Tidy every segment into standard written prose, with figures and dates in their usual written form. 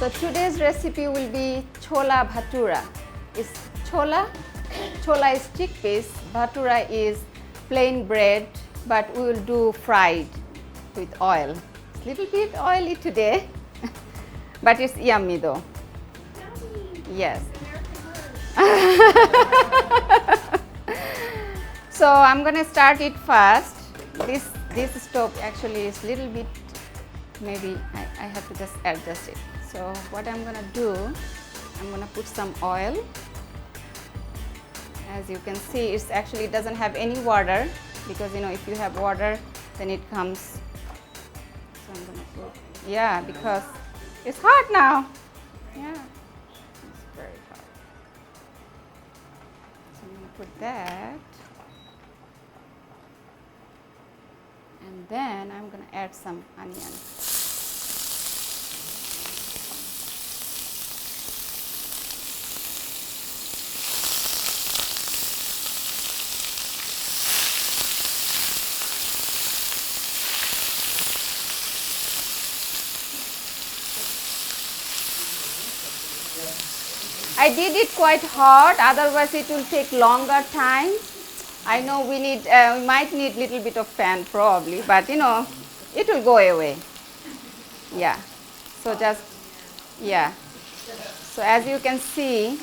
So today's recipe will be Chola Bhatura. It's chola. Chola is chickpeas. Bhatura is plain bread, but we will do fried with oil. It's a little bit oily today, but it's yummy though. Yummy. Yes. So I'm gonna start it first. This stove actually is a little bit, maybe I have to just adjust it. So what I'm gonna do, I'm gonna put some oil. As you can see, it actually doesn't have any water, because if you have water then it comes. So I'm gonna put, yeah, because it's hot now. Yeah, it's very hot. So I'm gonna put that. And then I'm going to add some onion. I did it quite hot, otherwise it will take longer time. I know we might need little bit of fan probably, but it will go away. Yeah. So just, yeah. So as you can see,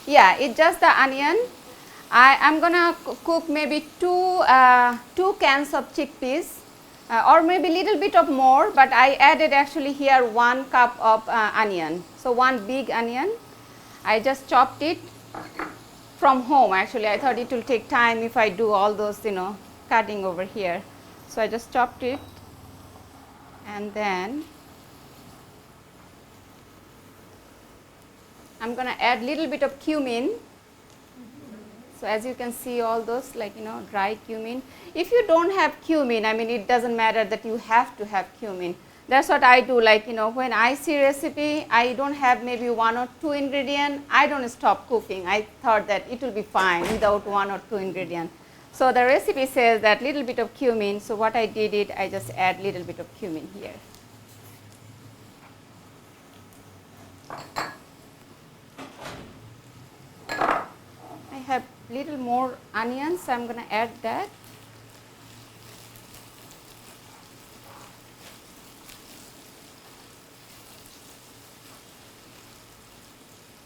yeah, it's just the onion. I'm gonna cook maybe two cans of chickpeas. Or maybe a little bit of more, but I added actually here 1 cup of onion. So 1 big onion. I just chopped it from home actually. I thought it will take time if I do all those cutting over here. So I just chopped it, and then I'm gonna add little bit of cumin. So as you can see, all those dry cumin. If you don't have cumin, I mean, it doesn't matter that you have to have cumin. That's what I do. When I see recipe, I don't have maybe 1 or 2 ingredients, I don't stop cooking. I thought that it will be fine without 1 or 2 ingredients. So the recipe says that little bit of cumin. So what I did, I just add little bit of cumin here. I have little more onions, so I'm going to add that.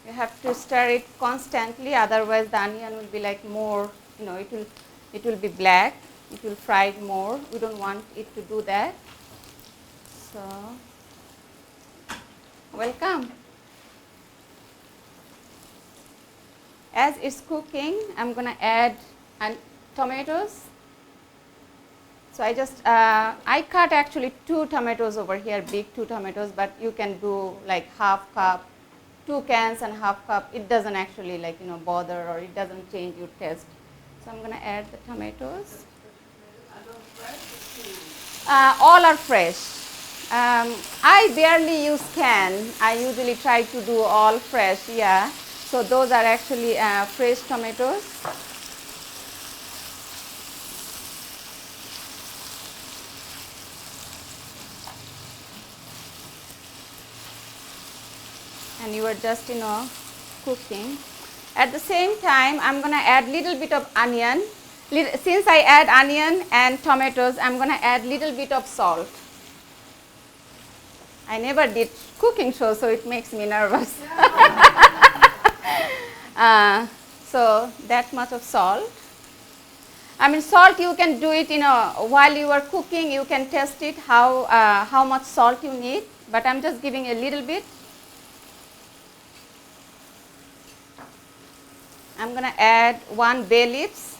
You have to stir it constantly, otherwise the onion will be more, it will be black, it will fry more. We don't want it to do that. So, welcome. As it's cooking, I'm going to add tomatoes. So I cut actually 2 tomatoes over here, big 2 tomatoes, but you can do half cup, 2 cans and half cup. It doesn't actually bother, or it doesn't change your taste. So I'm going to add the tomatoes. All are fresh. I barely use can. I usually try to do all fresh, yeah. So those are actually fresh tomatoes. And you are just cooking. At the same time, I'm going to add little bit of onion. Since I add onion and tomatoes, I'm going to add little bit of salt. I never did cooking show, so it makes me nervous. So that much of salt. I mean, salt you can do it, while you are cooking, you can test it how much salt you need. But I'm just giving a little bit. I'm going to add 1 bay leaves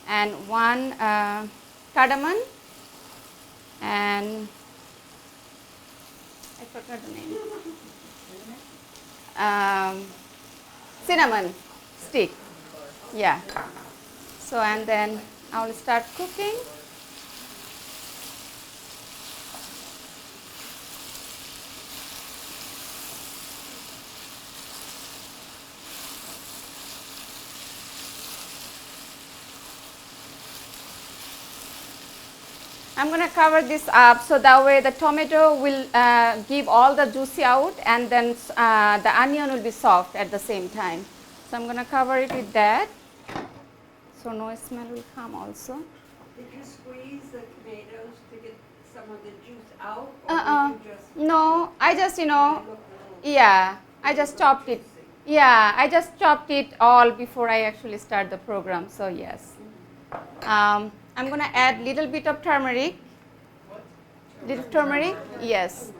and 1 cardamom, and I forgot the name. Cinnamon stick. Yeah. So and then I will start cooking. I'm going to cover this up so that way the tomato will give all the juicy out, and then the onion will be soft at the same time. So I'm going to cover it with that so no smell will come also. Did you squeeze the tomatoes to get some of the juice out? Or did you just no, I just, yeah, I just chopped it. Yeah, I just chopped it all before I actually start the program. So yes. I'm going to add little bit of turmeric. Little turmeric? Yes.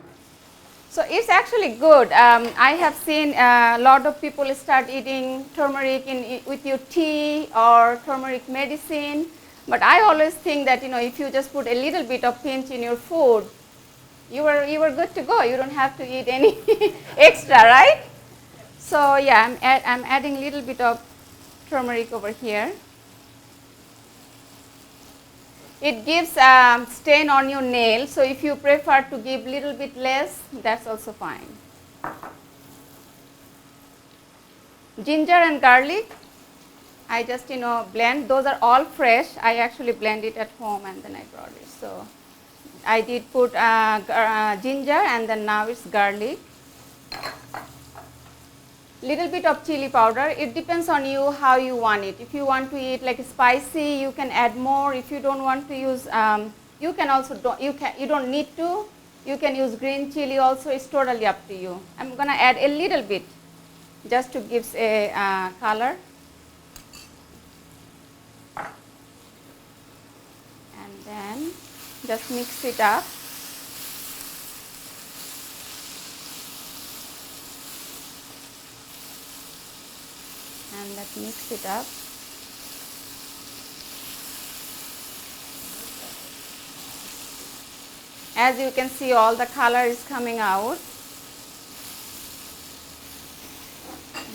So it's actually good. I have seen a lot of people start eating turmeric with your tea or turmeric medicine. But I always think that, if you just put a little bit of pinch in your food, you were good to go. You don't have to eat any extra, right? So yeah, I'm adding a little bit of turmeric over here. It gives stain on your nail, so if you prefer to give little bit less, that's also fine. Ginger and garlic, I just blend. Those are all fresh. I actually blend it at home and then I brought it. So I did put ginger, and then now it's garlic. Little bit of chili powder. It depends on you how you want it. If you want to eat like spicy, you can add more. If you don't want to use, you can also you don't need to. You can use green chili also. It's totally up to you. I'm gonna add a little bit, just to give a color. And then just mix it up. And let's mix it up. As you can see, all the color is coming out.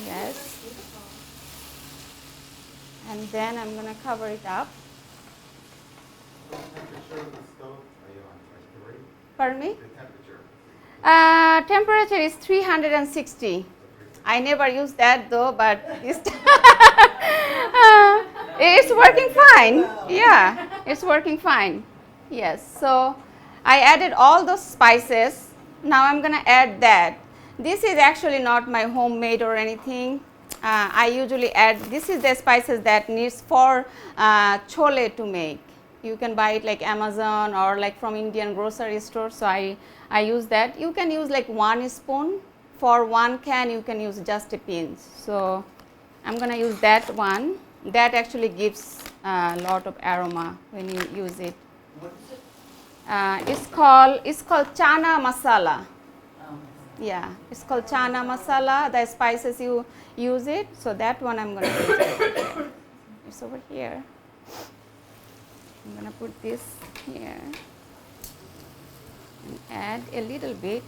Yes. And then I'm going to cover it up. What temperature of the stove are you on? Like 3? Pardon me? The temperature. Temperature is 360. I never use that though, but it's working fine. Yeah, it's working fine. Yes, so I added all those spices. Now I'm going to add that. This is actually not my homemade or anything. I usually add, this is the spices that needs for chole to make. You can buy it like Amazon or like from Indian grocery store. So I use that. You can use like 1 spoon. For 1 can, you can use just a pinch. So I'm going to use that one. That actually gives a lot of aroma when you use it. what is it? It's called chana masala. Yeah, it's called chana masala. The spices you use it. So that one I'm going to use over here. It's over here. I'm going to put this here and add a little bit.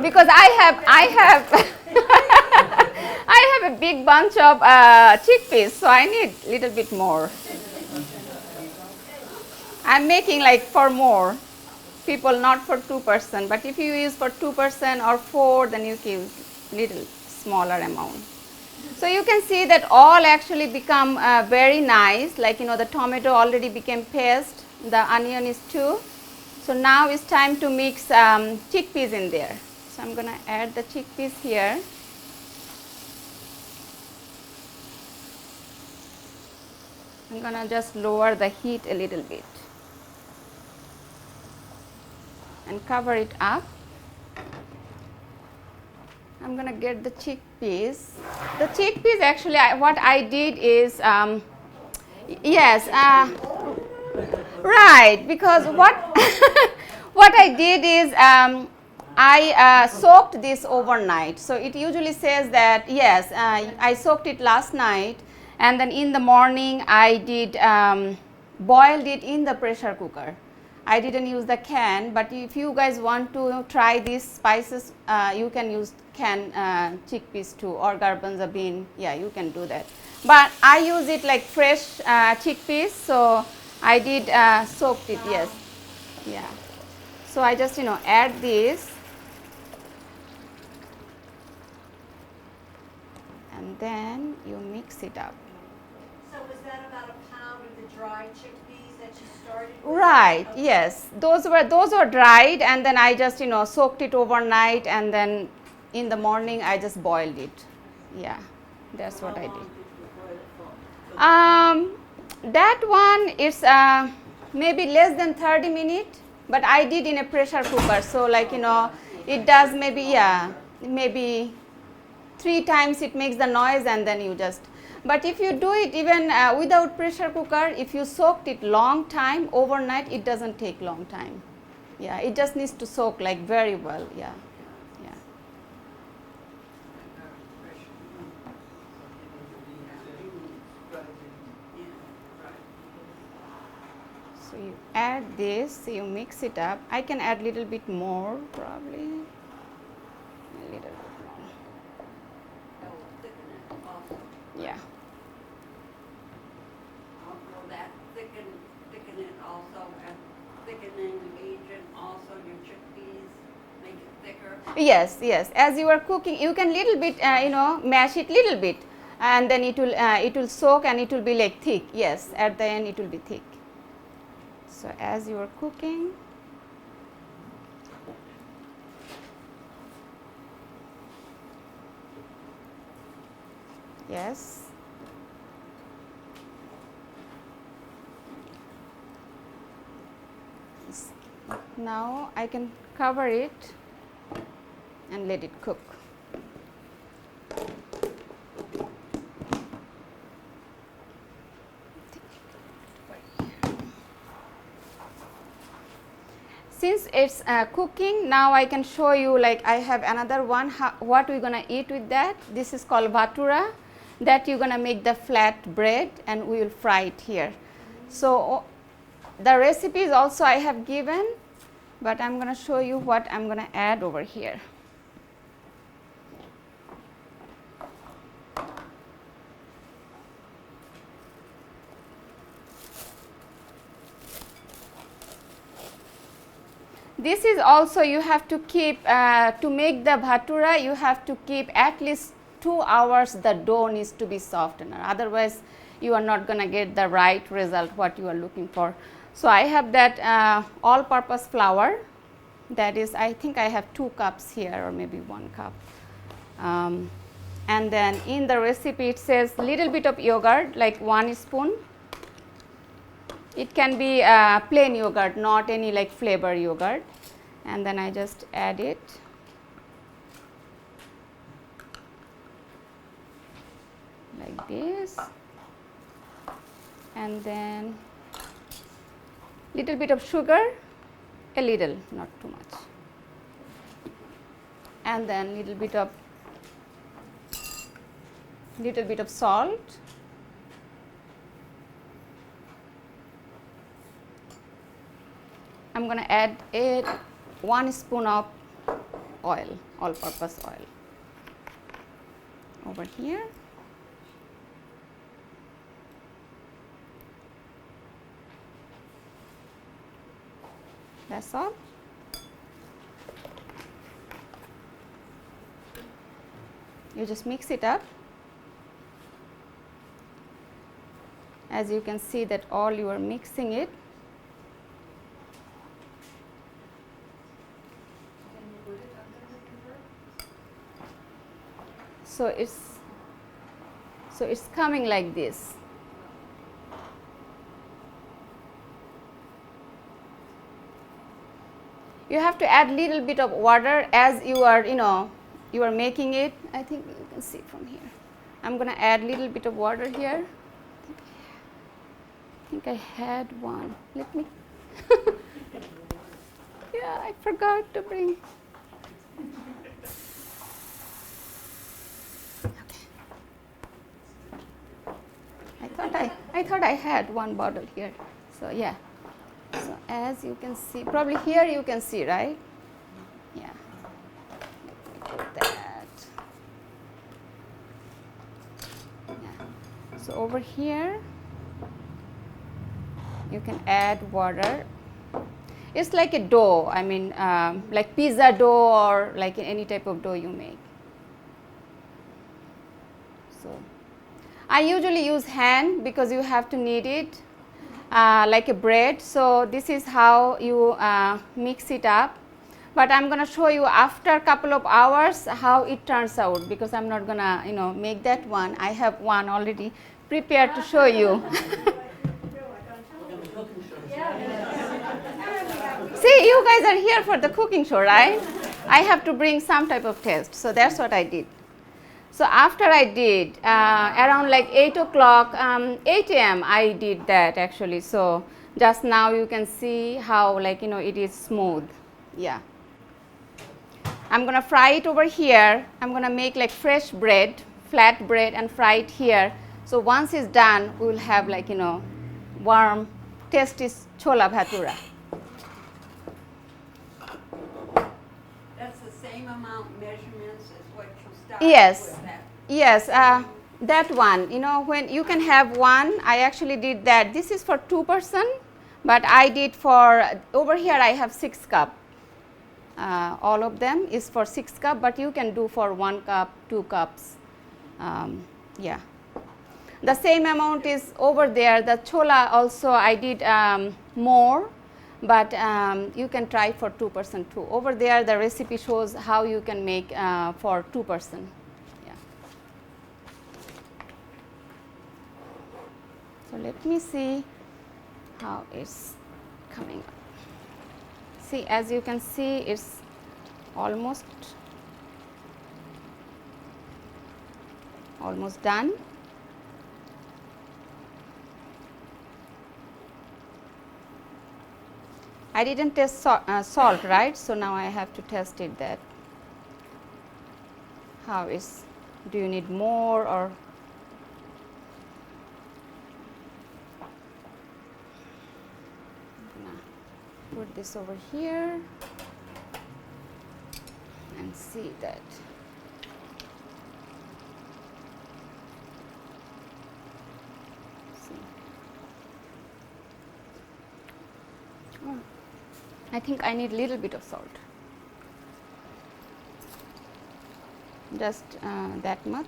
Because I have a big bunch of chickpeas, so I need a little bit more. I'm making like for more people, not for 2 person. But if you use for 2 person or 4, then you can use little smaller amount. So you can see that all actually become very nice. Like the tomato already became paste. The onion is too. So now it's time to mix chickpeas in there. So I'm going to add the chickpeas here. I'm going to just lower the heat a little bit and cover it up. I'm going to get the chickpeas. The chickpeas actually, what I did is, yes, right, because what what I did is I soaked this overnight. So it usually says that yes, I soaked it last night, and then in the morning I did boiled it in the pressure cooker. I didn't use the can, but if you guys want to try these spices, you can use can chickpeas too, or garbanzo bean. Yeah, you can do that. But I use it like fresh chickpeas, so I did soaked it, yes. Yeah. So I just, add this. And then you mix it up. So was that about a pound of the dried chickpeas that you started with? Right, Okay. yes. Those were dried, and then I just soaked it overnight, and then in the morning I just boiled it. Yeah, that's what I How long did. did you boil it for? That one is maybe less than 30 minutes, but I did in a pressure cooker. So like it does maybe maybe 3 times it makes the noise, and then you just. But if you do it even without pressure cooker, if you soaked it long time overnight, it doesn't take long time. Yeah, it just needs to soak like very well. Yeah, yeah. So you add this, you mix it up. I can add little bit more probably. A little bit more. That will thicken it also. Yeah. Will that thicken it also, and thickening agent also your chickpeas, make it thicker? Yes, yes. As you are cooking, you can little bit, mash it little bit, and then it will soak and it will be like thick. Yes, at the end it will be thick. So as you are cooking, yes. Now I can cover it and let it cook. Since it's cooking, now I can show you, like I have another one, what we're gonna eat with that. This is called bhatura, that you're gonna make the flat bread and we will fry it here. So the recipes also I have given, but I'm gonna show you what I'm gonna add over here. This is also, you have to keep, to make the bhatura, you have to keep at least 2 hours, the dough needs to be softened, otherwise you are not going to get the right result what you are looking for. So I have that all purpose flour, that is, I think I have 2 cups here or maybe 1 cup. And then in the recipe it says little bit of yogurt, like 1 spoon. It can be plain yogurt, not any like flavor yogurt. And then I just add it. Like this. And then little bit of sugar, a little, not too much. And then little bit of salt. I'm going to add 1 spoon of oil, all-purpose oil over here. That's all. You just mix it up. As you can see that all you are mixing it. So it's coming like this. You have to add little bit of water as you are, you are making it. I think you can see from here. I'm going to add little bit of water here. I think I had one. Let me. Yeah, I forgot to bring. I thought I had one bottle here. So yeah. So as you can see, probably here you can see, right? Yeah. Let me put that. Yeah. So over here, you can add water. It's like a dough. I mean, like pizza dough or like any type of dough you make. So I usually use hand because you have to knead it like a bread. So this is how you mix it up. But I'm going to show you after a couple of hours how it turns out, because I'm not going to make that one. I have one already prepared to show you. See, you guys are here for the cooking show, right? I have to bring some type of taste. So that's what I did. So after I did around like 8 o'clock, 8 a.m. I did that actually. So just now you can see how it is smooth. Yeah. I'm going to fry it over here. I'm going to make like fresh bread, flat bread, and fry it here. So once it's done, we will have warm, tasty chola bhatura. That's the same amount measurements as what you started Yes, with that. yes, that one. When you can have one, I actually did that. This is for 2 person, but I did for over here. I have 6 cup. All of them is for 6 cup, but you can do for 1 cup, 2 cups. Yeah, the same amount is over there. The chola also I did more, but you can try for 2 person too. Over there the recipe shows how you can make for 2 person. Yeah. So let me see how it's coming up. See, as you can see, it's almost done. I didn't test salt, right? So now I have to test it. That how is, do you need more or? Put this over here and see that. See. Oh, I think I need a little bit of salt. Just that much.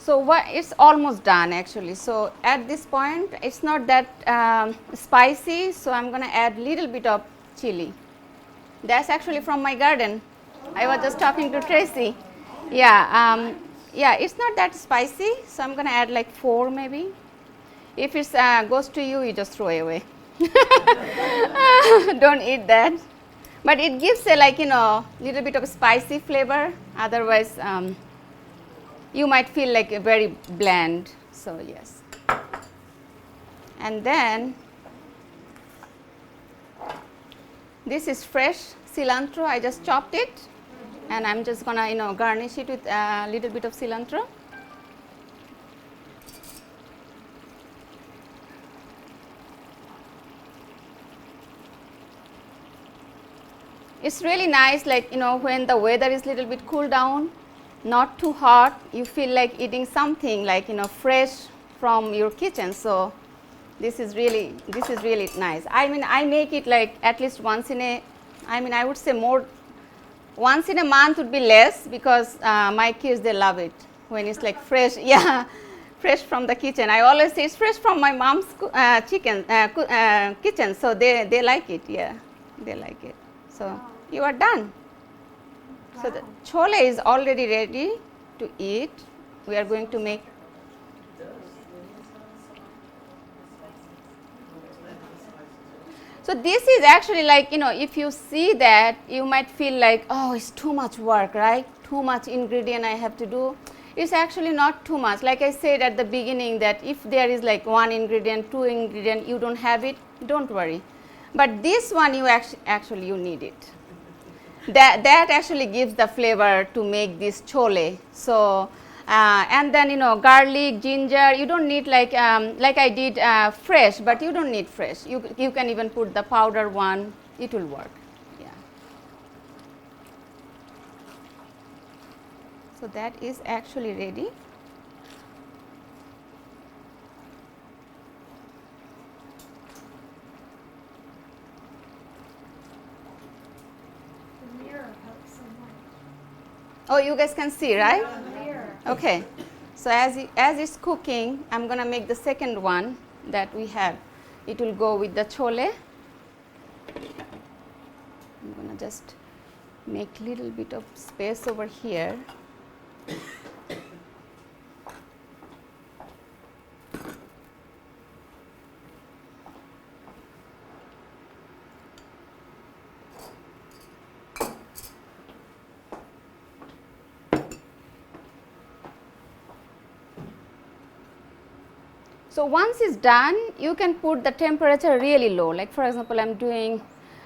So it's almost done actually. So at this point it's not that spicy, so I'm going to add little bit of chilli. That's actually from my garden. I was just talking to Tracy. Yeah, yeah, it's not that spicy, so I'm going to add like 4 maybe. If it goes to you, you just throw it away. Don't eat that. But it gives a little bit of spicy flavor. Otherwise, you might feel like a very bland. So yes. And then this is fresh cilantro. I just chopped it, and I'm just gonna garnish it with a little bit of cilantro. It's really nice, when the weather is little bit cool down, not too hot, you feel like eating something fresh from your kitchen. So this is really nice. I mean, I make it like at least once in a, I would say more, once in a month would be less, because my kids, they love it when it's like fresh. Yeah, fresh from the kitchen. I always say it's fresh from my mom's kitchen, so they like it. Yeah, they like it. So you are done. So the chola is already ready to eat. We are going to make. So this is actually if you see that, you might feel like, oh, it's too much work, right? Too much ingredient I have to do. It's actually not too much. Like I said at the beginning, that if there is like 1 ingredient, 2 ingredient, you don't have it, don't worry. But this one, you actually you need it. That actually gives the flavor to make this chole. So and then garlic, ginger, you don't need like I did fresh, but you don't need fresh. You can even put the powder one, it will work. Yeah. So that is actually ready. Oh, you guys can see, right? Okay. So as it's cooking, I'm going to make the second one that we have. It will go with the chole. I'm going to just make little bit of space over here. So once it's done, you can put the temperature really low. Like for example, I'm doing,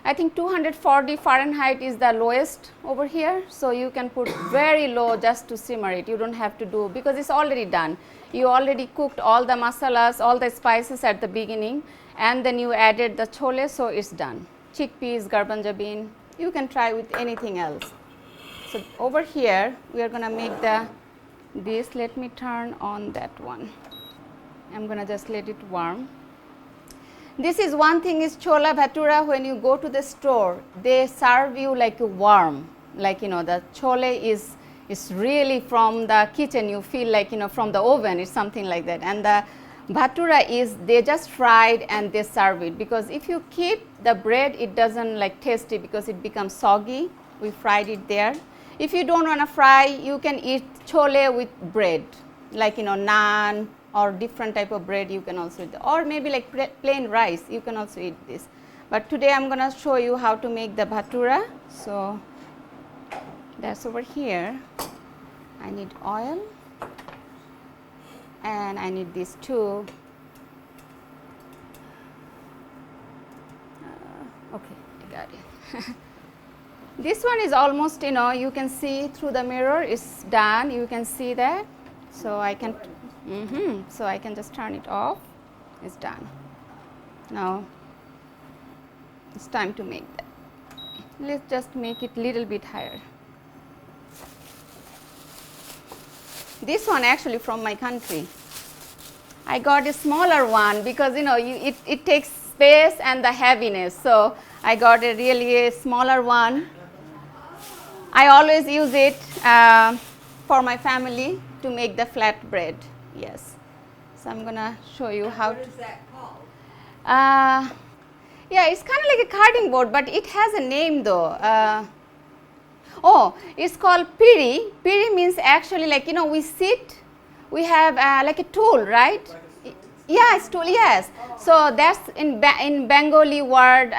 I think 240 Fahrenheit is the lowest over here. So you can put very low just to simmer it. You don't have to do, because it's already done. You already cooked all the masalas, all the spices at the beginning, and then you added the chole, so it's done. Chickpeas, garbanja bean, you can try with anything else. So over here, we are gonna make this, let me turn on that one. I'm going to just let it warm. This is one thing is Chola Bhatura, when you go to the store, they serve you like a warm, like the chole is really from the kitchen, you feel like from the oven, it's something like that. And the bhatura is, they just fried and they serve it, because if you keep the bread, it doesn't like tasty because it becomes soggy. We fried it there. If you don't want to fry, you can eat chole with bread, like naan, or different type of bread you can also eat, or maybe like plain rice, you can also eat this. But today I'm going to show you how to make the bhatura. So that's over here. I need oil, and I need these two. Okay, I got it. This one is almost, you can see through the mirror, it's done, you can see that. So I can so I can just turn it off. It's done. Now it's time to make that. Let's just make it little bit higher. This one actually from my country. I got a smaller one because it takes space and the heaviness. So I got a really smaller one. I always use it for my family to make the flat bread. Yes. So I'm going to show you how What to. is that called? Yeah, it's kind of like a carding board, but it has a name though. Oh, it's called piri. Piri means actually like, we sit, we have like a tool, right? Yeah, it's tool, yes. So that's in Bengali word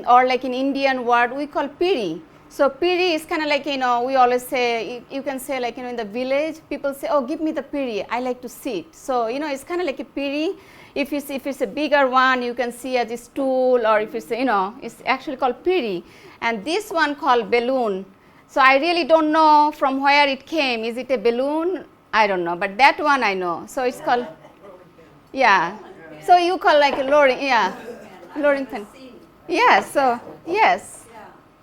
or like in Indian word, we call piri. So piri is kind of like, we always say, you can say like, in the village, people say, oh, give me the piri, I like to sit. So, it's kind of like a piri. If it's a bigger one, you can see as a stool, or if it's, it's actually called piri. And this one called balloon. So I really don't know from where it came. Is it a balloon? I don't know, but that one I know. So it's called, yeah. So you call like a lowering, yeah, lowering pen. Yeah, so, yes.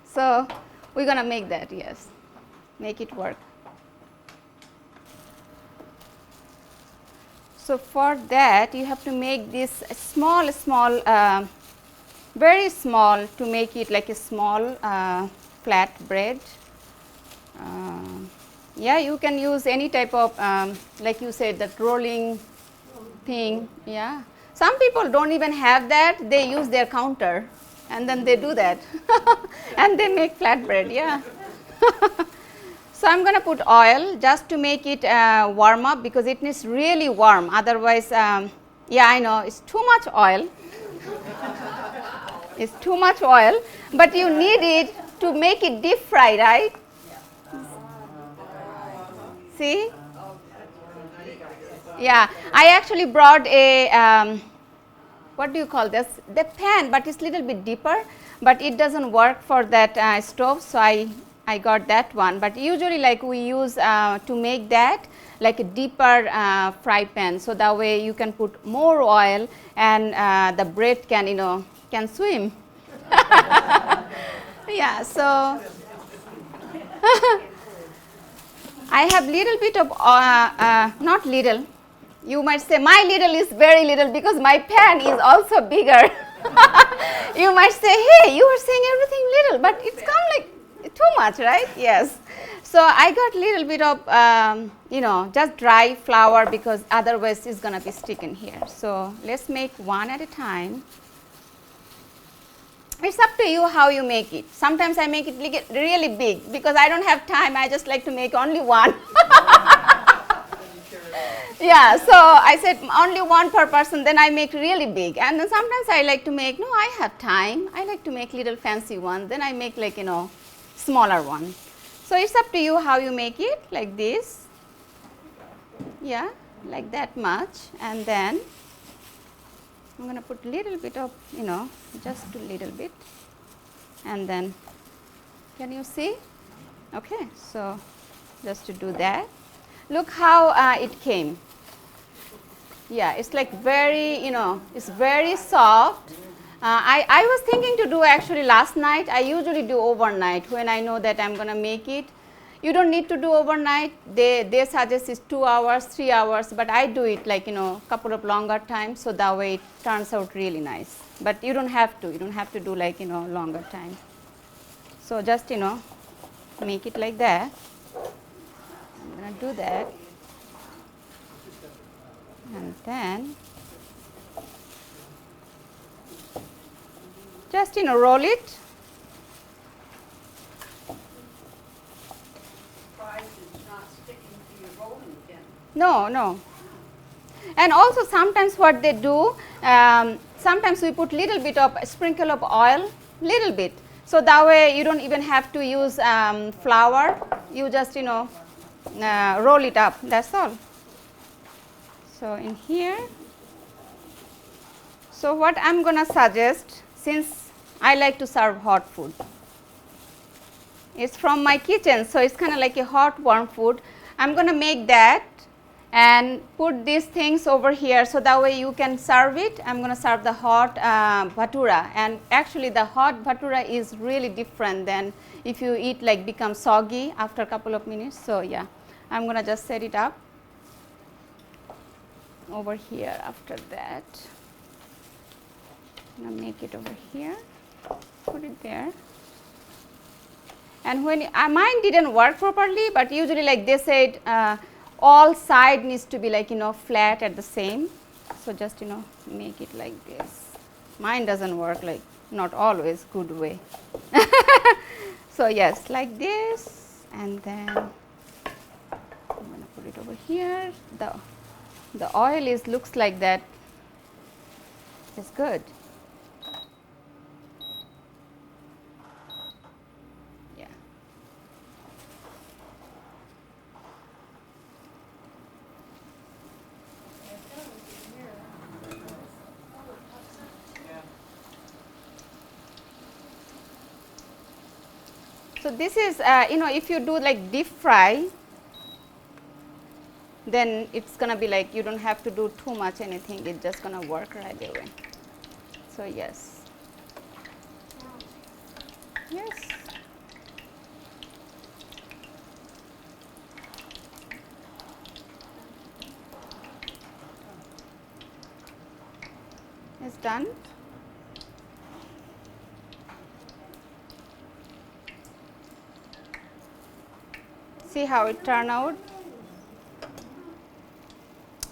So we're going to make that, yes, make it work. So for that, you have to make this small, very small, to make it like a small flat bread. Yeah, you can use any type of, like you said, that rolling thing. Yeah. Some people don't even have that. They use their counter, and then they do that. And they make flatbread, yeah. So I'm going to put oil just to make it warm up, because it needs really warm. Otherwise, yeah, I know, it's too much oil. It's too much oil, but you need it to make it deep fry, right? See? Yeah, I actually brought a, what do you call this? The pan, but it's a little bit deeper, but it doesn't work for that stove, so I got that one. But usually like we use to make that like a deeper fry pan, so that way you can put more oil and the bread can, can swim. Yeah, so I have little bit of, not little, you might say my little is very little because my pan is also bigger. You might say, hey, you are saying everything little, but it's come like too much, right? Yes. So I got little bit of just dry flour because otherwise it's gonna be sticking here. So let's make one at a time. It's up to you how you make it. Sometimes I make it really big because I don't have time. I just like to make only one. Yeah, so I said only one per person, then I make really big. And then sometimes I like to make, no, I have time. I like to make little fancy one. Then I make like, smaller one. So it's up to you how you make it, like this. Yeah, like that much. And then I'm going to put a little bit of, just a little bit. And then, can you see? Okay, so just to do that. Look how it came. Yeah, it's like very, it's very soft. I was thinking to do actually last night. I usually do overnight when I know that I'm going to make it. You don't need to do overnight. They suggest is 2 hours, 3 hours, but I do it like, couple of longer times, so that way it turns out really nice. But you don't have to. You don't have to do like, longer time. So just, make it like that. I'm going to do that. And then just, roll it. No. And also sometimes what they do, sometimes we put little bit of sprinkle of oil, little bit. So that way you don't even have to use flour. You just, roll it up. That's all. So in here, so what I'm going to suggest, since I like to serve hot food, it's from my kitchen, so it's kind of like a hot warm food. I'm going to make that and put these things over here, so that way you can serve it. I'm going to serve the hot bhatura, and actually the hot bhatura is really different than if you eat like become soggy after a couple of minutes. So yeah, I'm going to just set it up over here. After that, I'm going to make it over here, put it there. And when mine didn't work properly, but usually like they said all side needs to be like flat at the same. So just make it like this. Mine doesn't work like, not always good way. So yes, like this, and then I'm going to put it over here. The oil looks like that. It's good. Yeah. So this is, if you do like deep fry, then it's going to be like you don't have to do too much anything. It's just going to work right away. So yes. Yes. It's done. See how it turned out.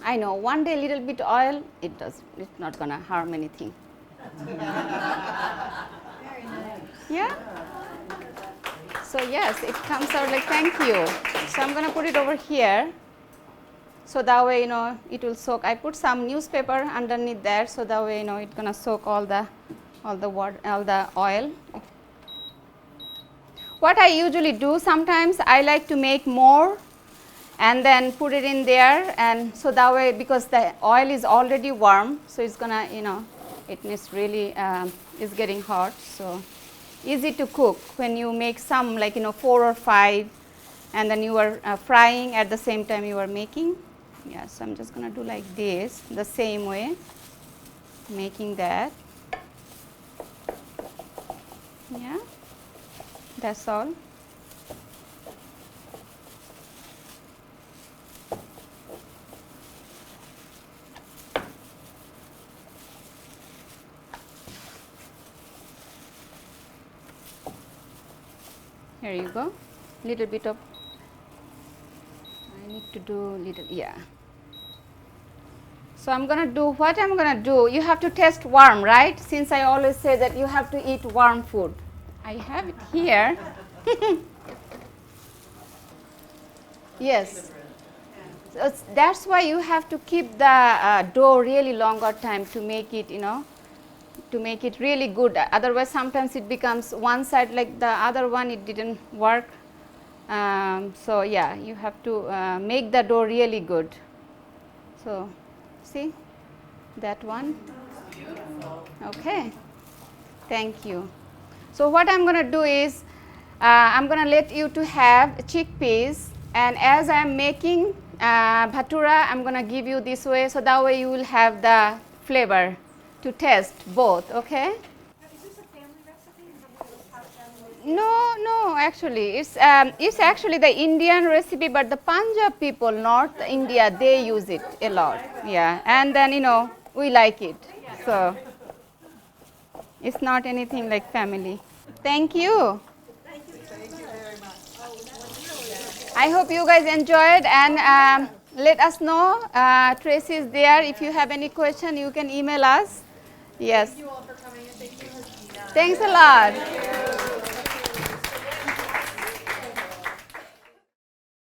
I know, one day little bit oil, it's not gonna harm anything. Very nice. Yeah? So yes, it comes out like thank you. So I'm gonna put it over here. So that way, it will soak. I put some newspaper underneath there, so that way, it's gonna soak all the water, all the oil. What I usually do, sometimes I like to make more and then put it in there, and so that way, because the oil is already warm, so it's gonna, it is really is getting hot, so easy to cook when you make some like 4 or 5, and then you are frying at the same time you are making. Yeah, so I'm just gonna do like this, the same way, making that. Yeah, that's all. Here you go, little bit of need to do little, yeah. So I'm going to do, what I'm going to do, you have to taste warm, right? Since I always say that you have to eat warm food. I have it here. Yes. So that's why you have to keep the dough really longer time to make it, you know, to make it really good. Otherwise, sometimes it becomes one side like the other one, it didn't work. So yeah, you have to make the dough really good. So see that one. Okay, thank you. So what I'm going to do is I'm going to let you to have chickpeas, and as I am making bhatura, I'm going to give you this way, so that way you will have the flavor to taste both. Okay. Is this a family recipe? Is it one of those passed down? No, actually, it's actually the Indian recipe, but the Punjab people, North India, they use it a lot. Yeah, and then you know we like it, so it's not anything like family. Thank you. Thank you very much. I hope you guys enjoyed, and let us know. Tracy is there. If you have any question, you can email us. Yes. Thank you all for coming, and thank you, Hasina. Thanks a lot.